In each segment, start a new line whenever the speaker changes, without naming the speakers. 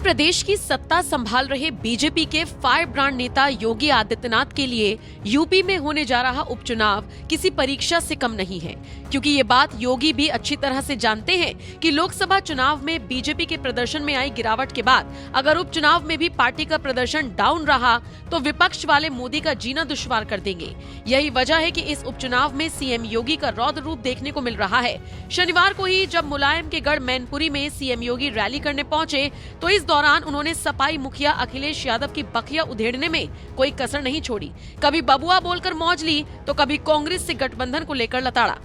प्रदेश की सत्ता संभाल रहे बीजेपी के फायर ब्रांड नेता योगी आदित्यनाथ के लिए यूपी में होने जा रहा उपचुनाव किसी परीक्षा से कम नहीं है, क्योंकि ये बात योगी भी अच्छी तरह से जानते हैं कि लोकसभा चुनाव में बीजेपी के प्रदर्शन में आई गिरावट के बाद अगर उपचुनाव में भी पार्टी का प्रदर्शन डाउन रहा तो विपक्ष वाले मोदी का जीना दुश्वार कर देंगे। यही वजह है कि इस उपचुनाव में सीएम योगी का रौद्र रूप देखने को मिल रहा है। शनिवार को ही जब मुलायम के गढ़ मैनपुरी में सीएम योगी रैली करने पहुंचे तो इस दौरान उन्होंने सपाई मुखिया अखिलेश यादव की बखिया उधेड़ने में कोई कसर नहीं छोड़ी। कभी बबुआ बोलकर मौज ली तो कभी कांग्रेस से गठबंधन को लेकर लताड़ा।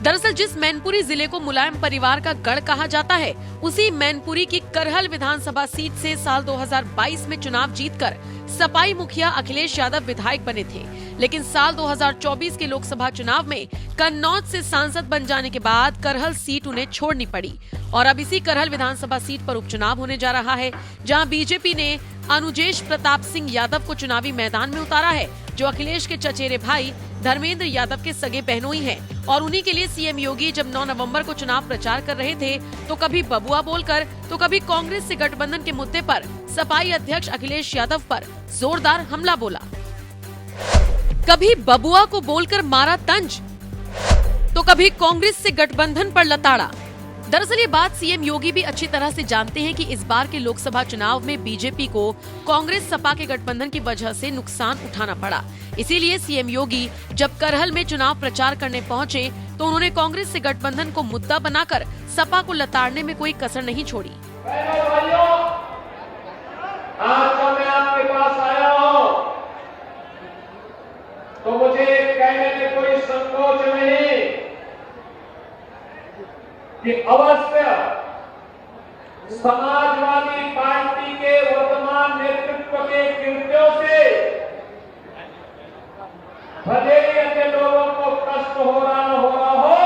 दरअसल जिस मैनपुरी जिले को मुलायम परिवार का गढ़ कहा जाता है, उसी मैनपुरी की करहल विधानसभा सीट से साल 2022 में चुनाव जीतकर सपाई मुखिया अखिलेश यादव विधायक बने थे। लेकिन साल 2024 के लोकसभा चुनाव में कन्नौज से सांसद बन जाने के बाद करहल सीट उन्हें छोड़नी पड़ी और अब इसी करहल विधानसभा सीट पर उपचुनाव होने जा रहा है, जहां बीजेपी ने अनुजेश प्रताप सिंह यादव को चुनावी मैदान में उतारा है, जो अखिलेश के चचेरे भाई धर्मेंद्र यादव के सगे बहनोई हैं। और उन्हीं के लिए सीएम योगी जब 9 नवंबर को चुनाव प्रचार कर रहे थे तो कभी बबुआ बोलकर तो कभी कांग्रेस से गठबंधन के मुद्दे पर सपाई अध्यक्ष अखिलेश यादव पर जोरदार हमला बोला। कभी बबुआ को बोलकर मारा तंज तो कभी कांग्रेस से गठबंधन पर लताड़ा। दरअसल ये बात सीएम योगी भी अच्छी तरह से जानते हैं कि इस बार के लोकसभा चुनाव में बीजेपी को कांग्रेस सपा के गठबंधन की वजह से नुकसान उठाना पड़ा। इसीलिए सीएम योगी जब करहल में चुनाव प्रचार करने पहुंचे तो उन्होंने कांग्रेस से गठबंधन को मुद्दा बनाकर सपा को लताड़ने में कोई कसर नहीं छोड़ी।
आज जब मैं आपके पास आया हूं तो मुझे कहने में कोई संकोच नहीं कि अवश्य समाजवादी पार्टी के वर्तमान नेतृत्व के कृत्यों से भले ही अन्य लोगों को कष्ट हो रहा हो,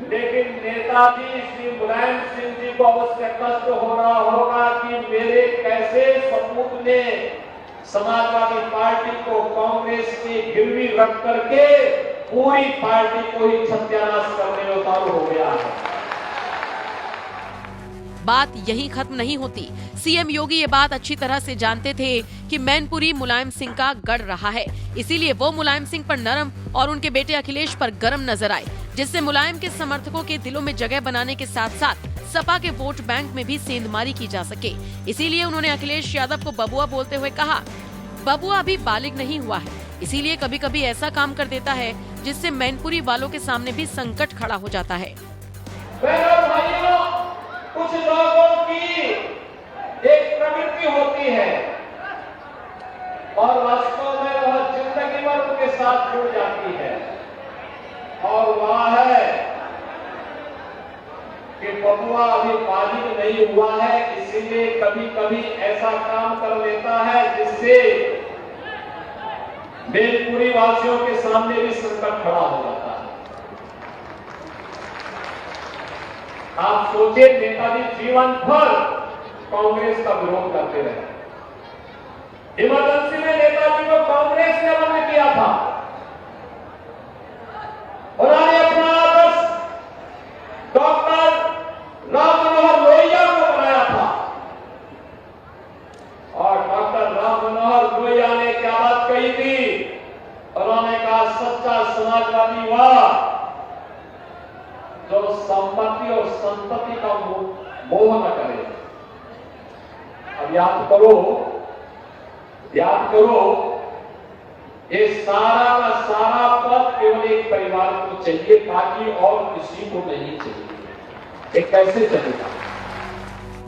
लेकिन नेताजी श्री मुलायम सिंह जी को अवश्य कष्ट हो रहा होगा कि मेरे कैसे सपूत ने समाजवादी पार्टी को कांग्रेस की गिरवी रख करके पूरी पार्टी को ही सत्यानाश करने में उतारू हो गया है।
बात यही खत्म नहीं होती। सीएम योगी ये बात अच्छी तरह से जानते थे कि मैनपुरी मुलायम सिंह का गढ़ रहा है, इसीलिए वो मुलायम सिंह पर नरम और उनके बेटे अखिलेश पर गरम नजर आए, जिससे मुलायम के समर्थकों के दिलों में जगह बनाने के साथ साथ सपा के वोट बैंक में भी सेंधमारी की जा सके। इसीलिए उन्होंने अखिलेश यादव को बबुआ बोलते हुए कहा, बबुआ अभी बालिग नहीं हुआ है, इसीलिए कभी कभी ऐसा काम कर देता है जिससे मैनपुरी वालों के सामने भी संकट खड़ा हो जाता है।
कुछ लोगों की एक प्रवृत्ति होती है और वास्तव में वह जिंदगी भर उनके साथ जुड़ जाती है, और वह है कि बबुआ अभी बालिग नहीं हुआ है, इसीलिए कभी कभी ऐसा काम कर लेता है जिससे मैनपुरी वासियों के सामने भी संकट खड़ा हो जाता है। आप सोचिए, नेताजी जीवन भर कांग्रेस का विरोध करते रहे। इमरजेंसी में नेताजी को कांग्रेस ने बंद किया था, उन्होंने अपना आदर्श डॉक्टर राम मनोहर लोहिया को बनाया था, और डॉक्टर राम मनोहर लोहिया ने क्या बात कही थी? उन्होंने कहा, सच्चा समाजवादी वह जो संपत्ति और संपत्ति का मोह न करे। अब याद करो, ये सारा का सारा पद केवल एक परिवार को चाहिए, बाकी और किसी को नहीं चाहिए। ये कैसे चलेगा?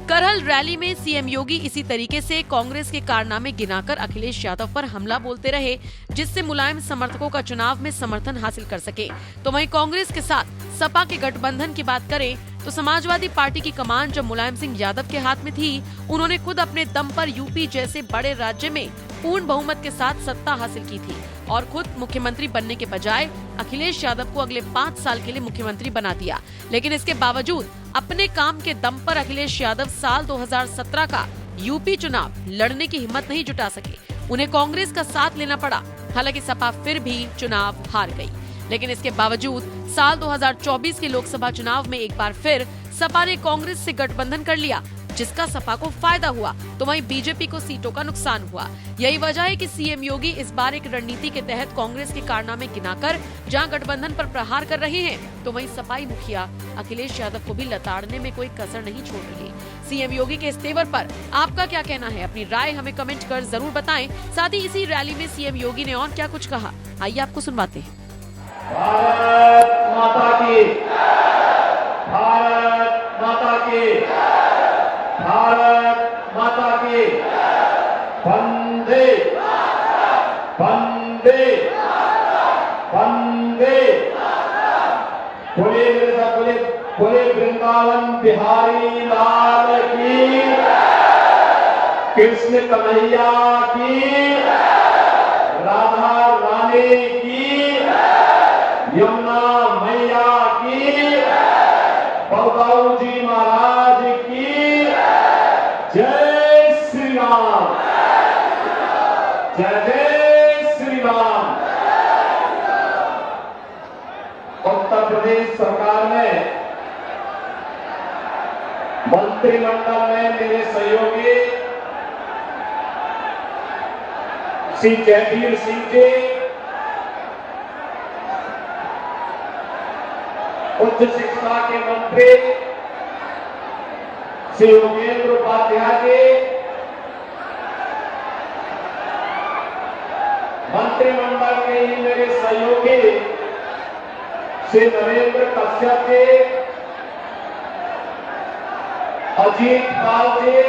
करहल रैली में सीएम योगी इसी तरीके से कांग्रेस के कारनामे गिनाकर अखिलेश यादव पर हमला बोलते रहे, जिससे मुलायम समर्थकों का चुनाव में समर्थन हासिल कर सके। तो वहीं कांग्रेस के साथ सपा के गठबंधन की बात करें तो समाजवादी पार्टी की कमान जब मुलायम सिंह यादव के हाथ में थी, उन्होंने खुद अपने दम पर यूपी जैसे बड़े राज्य में पूर्ण बहुमत के साथ सत्ता हासिल की थी और खुद मुख्यमंत्री बनने के बजाय अखिलेश यादव को अगले 5 साल के लिए मुख्यमंत्री बना दिया। लेकिन इसके बावजूद अपने काम के दम पर अखिलेश यादव साल 2017 का यूपी चुनाव लड़ने की हिम्मत नहीं जुटा सके। उन्हें कांग्रेस का साथ लेना पड़ा। हालांकि सपा फिर भी चुनाव हार गई, लेकिन इसके बावजूद साल 2024 के लोकसभा चुनाव में एक बार फिर सपा ने कांग्रेस से गठबंधन कर लिया, जिसका सपा को फायदा हुआ तो वहीं बीजेपी को सीटों का नुकसान हुआ। यही वजह है कि सीएम योगी इस बार एक रणनीति के तहत कांग्रेस के कारनामे गिनाकर जहां गठबंधन पर प्रहार कर रहे हैं, तो वहीं सपाई मुखिया अखिलेश यादव को भी लताड़ने में कोई कसर नहीं छोड़ रही। सीएम योगी के इस तेवर पर आपका क्या कहना है? अपनी राय हमें कमेंट कर जरूर बताएं। साथ ही इसी रैली में सीएम योगी ने और क्या कुछ कहा, आइए आपको सुनवाते हैं।
भारत माता की, भारत माता की, भारत माता की, वंदे वंदे वंदे। बोले मेरे साथ, बोले बोले वृंदावन बिहारी लाल की, कृष्ण कन्हैया की, राधा रानी की, यमुना मैया की, बलदाऊ जी महाराज की जय श्री राम, जय जय श्री राम। उत्तर प्रदेश सरकार ने मंत्रिमंडल में मेरे सहयोगी श्री जयवीर सिंह जी, उच्च शिक्षा के मंत्री श्री योगेंद्र उपाध्याय जी, मंत्रिमंडल के ही मेरे सहयोगी श्री नरेंद्र कश्यप जी, अजीत पाल जी,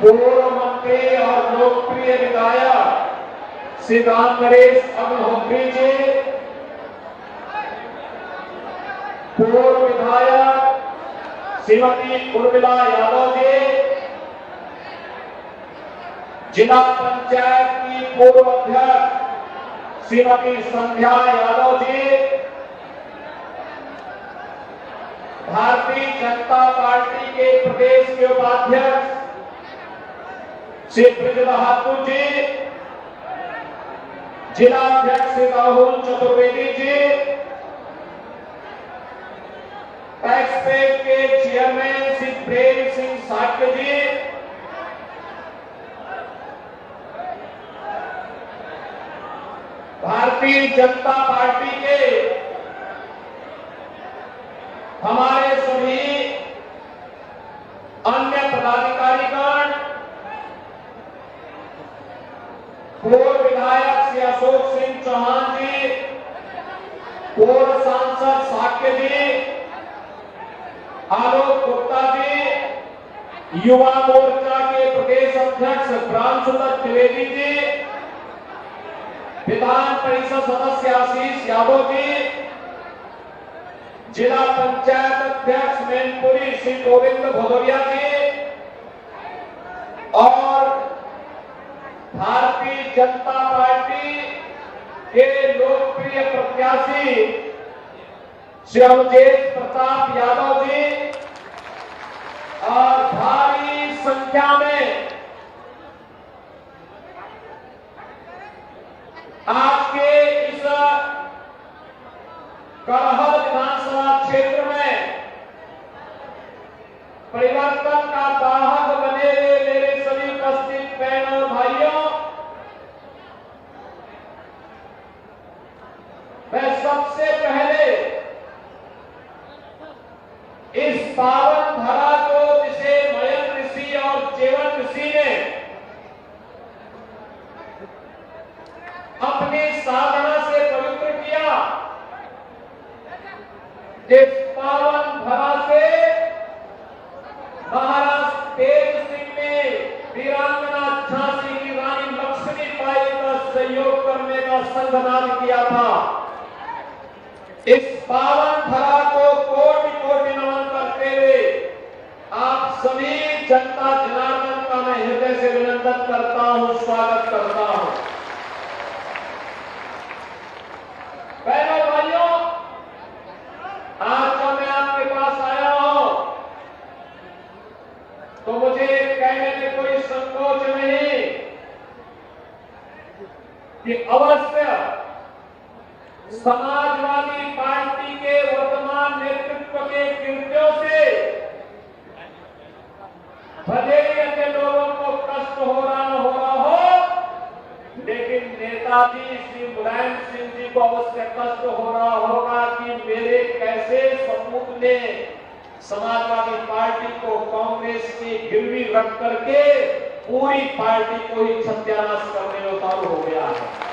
पूर्व मंत्री और लोकप्रिय विधायक श्री राम नरेश अग्निहोत्री जी, पूर्व विधायक श्रीमती उर्मिला यादव जी, जिला पंचायत की पूर्व अध्यक्ष श्रीमती संध्या यादव जी, भारतीय जनता पार्टी के प्रदेश के उपाध्यक्ष श्री ब्रज बहादुर जी, जिला अध्यक्ष श्री राहुल चतुर्वेदी जी, टैक्सपेड के चेयरमैन श्री प्रेम सिंह साक्य जी, भारतीय जनता पार्टी के हमारे सभी अन्य पदाधिकारीगण, पूर्व विधायक श्री अशोक सिंह चौहान जी, पूर्व सांसद साक्य जी, आलोक गुप्ता जी, युवा मोर्चा के प्रदेश अध्यक्ष ब्रांशुदत्त द्विवेदी जी, विधान परिषद सदस्य आशीष यादव जी, जिला पंचायत अध्यक्ष मैनपुरी श्री गोविंद भदौरिया जी और भारतीय जनता पार्टी के लोकप्रिय प्रत्याशी श्री अवधेश प्रताप यादव जी और भारी संख्या में आज के इस करहल विधानसभा क्षेत्र में परिवर्तन का वाहक बने हुए मेरे सभी उपस्थित बहनों और भाइयों, मैं सबसे पहले इस पावन धरा को, जिसे मयंक ऋषि और चेवन ऋषि ने अपनी साधना से पवित्र किया, जिस पावन धरा से महाराज तेज सिंह ने वीरांगना झांसी की रानी लक्ष्मीबाई का सहयोग करने का संकल्प किया था, इस पावन धरा को कोटि कोटि नमन करते हुए आप सभी जनता जनार्दन का मैं हृदय से अभिनंदन करता हूं, स्वागत करता हूं। बहनों भाइयों, आज जब मैं आपके पास आया हूं, कि अवश्य समाजवादी पार्टी के वर्तमान नेतृत्व के कृत्यों से भले ही अन्य लोगों को कष्ट हो रहा न हो रहा हो, लेकिन नेताजी श्री मुलायम सिंह जी को अवश्य कष्ट हो रहा होगा कि मेरे कैसे सपूत ने समाजवादी पार्टी को कांग्रेस की गिरवी रख करके पूरी पार्टी को ही सत्यानाश करने में उतारू हो गया है।